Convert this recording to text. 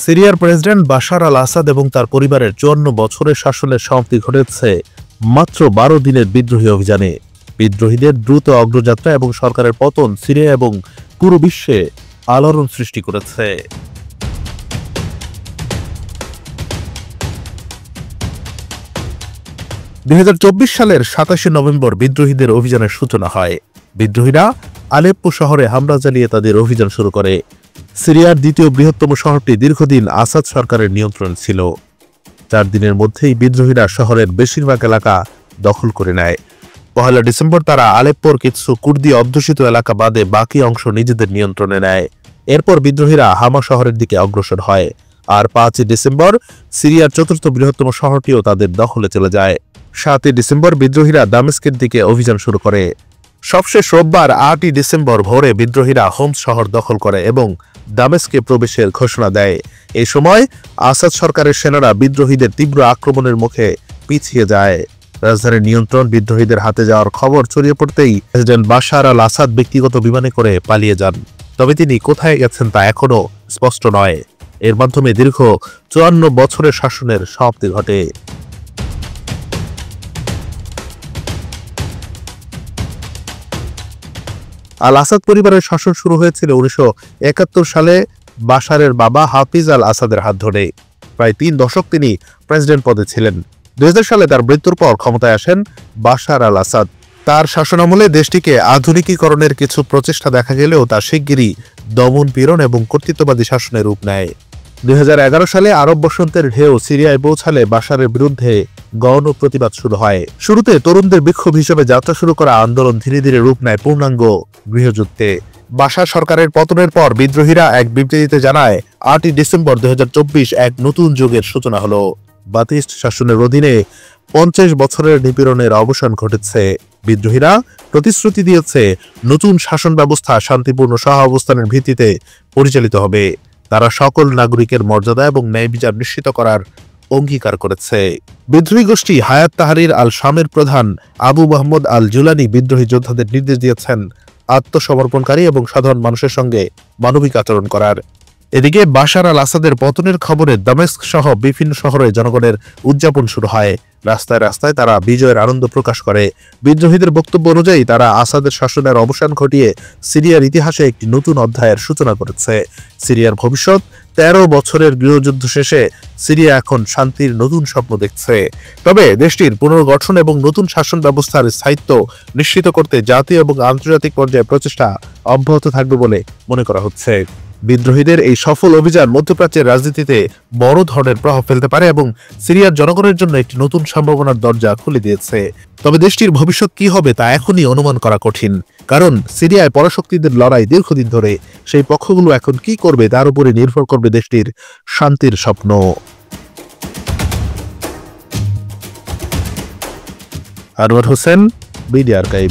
সিরিয়ার president Bashar আল আসাদ এবং তার পরিবারের ৫৪ বছরের শাসনের সমাপ্তি ঘটেছে মাত্র ১২ দিনের বিদ্রোহী অভিযানে। বিদ্রোহীদের দ্রুত অগ্রযাত্রা এবং সরকারের পতন সিরিয়া এবং পুরো বিশ্বে আলোড়ন সৃষ্টি করেছে। ২০২৪ সালের ২৭ নভেম্বর বিদ্রোহীদের অভিযানের সূচনা হয়। বিদ্রোহীরা আলেপ্পো শহরে হামলা চালিয়ে তাদের অভিযান শুরু করে। সিরিয়ার দ্বিতীয় বৃহত্তম শহরটি দীর্ঘদিন আসাদ সরকারের নিয়ন্ত্রণ ছিল। ৪ দিনের মধ্যেই বিদ্রোহীরা শহরের বেশিরভাগ এলাকা দখল করে নেয়। ১ ডিসেম্বর তারা আলেপ্পোর কিছু কুর্দি অধ্যুষিত এলাকা বাদে বাকি অংশ নিজেদের নিয়ন্ত্রণে নেয়। এরপর বিদ্রোহীরা হামা শহরের দিকে অগ্রসর হয়, আর ৫ ডিসেম্বর সিরিয়ার চতুর্থ বৃহত্তম শহরটিও তাদের দখলে চলে যায়। ৭ ডিসেম্বর বিদ্রোহীরা দামেস্কের দিকে অভিযান শুরু করে। সবশেষ রোববার ৮ ডিসেম্বর ভোরে বিদ্রোহীরা হোমস শহর দখল করে এবং দামেস্কে প্রবেশের ঘোষণা দেয়। এই সময় আসাদ সরকারের সেনারা বিদ্রোহীদের তীব্র আক্রমণের মুখে পিছিয়ে যায়। রাজধানীর নিয়ন্ত্রণ বিদ্রোহীদের হাতে যাওয়ার খবর ছড়িয়ে পড়তেই প্রেসিডেন্ট বাশার আল আসাদ ব্যক্তিগত বিমানে করে পালিয়ে যান। তবে তিনি কোথায় গেছেন তা এখনও স্পষ্ট নয়। এর মাধ্যমে দীর্ঘ ৫৪ বছরের শাসনের সমাপ্তি ঘটে। আল আসাদ পরিবারের শাসন শুরু হয়েছিল ১৯৭১ সালে বাশারের বাবা হাফিজ আল আসাদের হাত ধরে। প্রায় ৩ দশক তিনি প্রেসিডেন্ট পদে ছিলেন। ২০০০ সালে তার মৃত্যুর পর ক্ষমতায় আসেন বাশার আল আসাদ। তার শাসনামলে দেশটিকে আধুনিকীকরণের কিছু প্রচেষ্টা দেখা গেলেও তা শিগগিরই দমন পীড়ন এবং কর্তৃত্ববাদী শাসনের রূপ নেয়। ২০১১ সালে আরব বসন্তের ঢেউ সিরিয়ায় পৌঁছালে বাশারের বিরুদ্ধে গণ প্রতিবাদ শুরু হয়। শুরুতে তরুণদের বিক্ষোভ হিসেবে যাত্রা শুরু করা আন্দোলন ধীরে ধীরে রূপ নেয় পূর্ণাঙ্গ গৃহযুদ্ধে। বাশার সরকারের পতনের পর বিদ্রোহীরা এক বিবৃতিতে জানায় ৮ ডিসেম্বর ২০২৪ এক নতুন যুগের সূচনা হলো। বাতিস্ট শাসনের অধীনে ৫০ বছরের নিপীড়নের অবসান ঘটেছে। বিদ্রোহীরা প্রতিশ্রুতি দিয়েছে নতুন শাসন ব্যবস্থা শান্তিপূর্ণ সহাবস্থানের ভিত্তিতে পরিচালিত হবে। তারা সকল নাগরিকের মর্যাদা এবং ন্যায় বিচার নিশ্চিত করার অঙ্গীকার করেছে। বিদ্রোহী গোষ্ঠী হায়াত তাহরির আল শামের প্রধান আবু মাহমুদ আল জুলানি বিদ্রোহী যোদ্ধাদের নির্দেশ দিয়েছেন আত্মসমর্পণকারী এবং সাধারণ মানুষের সঙ্গে মানবিক আচরণ করার। এদিকে বাশার আল আসাদের পতনের খবরে দামেস্ক সহ বিভিন্ন শহরে জনগণের উদযাপন শুরু হয়। রাস্তায় রাস্তায় তারা বিজয়ের আনন্দ প্রকাশ করে। বিদ্রোহীদের বক্তব্য অনুযায়ী তারা আসাদের শাসনের অবসান ঘটিয়ে সিরিয়ার ইতিহাসে একটি নতুন অধ্যায়ের সূচনা করেছে। সিরিয়ার ভবিষ্যৎ ১৩ বছরের গৃহযুদ্ধ শেষে সিরিয়া এখন শান্তির নতুন স্বপ্ন দেখছে। তবে দেশটির পুনর্গঠন এবং নতুন শাসন ব্যবস্থার স্থায়িত্ব নিশ্চিত করতে জাতীয় এবং আন্তর্জাতিক পর্যায়ে প্রচেষ্টা অব্যাহত থাকবে বলে মনে করা হচ্ছে। বিদ্রোহীদের এই সফল অভিযান মধ্যপ্রাচ্যের রাজনীতিতে বড় ধরনের প্রভাব ফেলতে পারে এবং সিরিয়ার জনগণের জন্য একটি নতুন সম্ভাবনার দরজা খুলে দিয়েছে। তবে দেশটির ভবিষ্যৎ কি হবে তা এখনই অনুমান করা কঠিন, কারণ সিরিয়ায় পরাশক্তিদের লড়াই দীর্ঘদিন ধরে। সেই পক্ষগুলো এখন কি করবে তার উপরে নির্ভর করবে দেশটির শান্তির স্বপ্ন। Anwar Hossain, BD archive.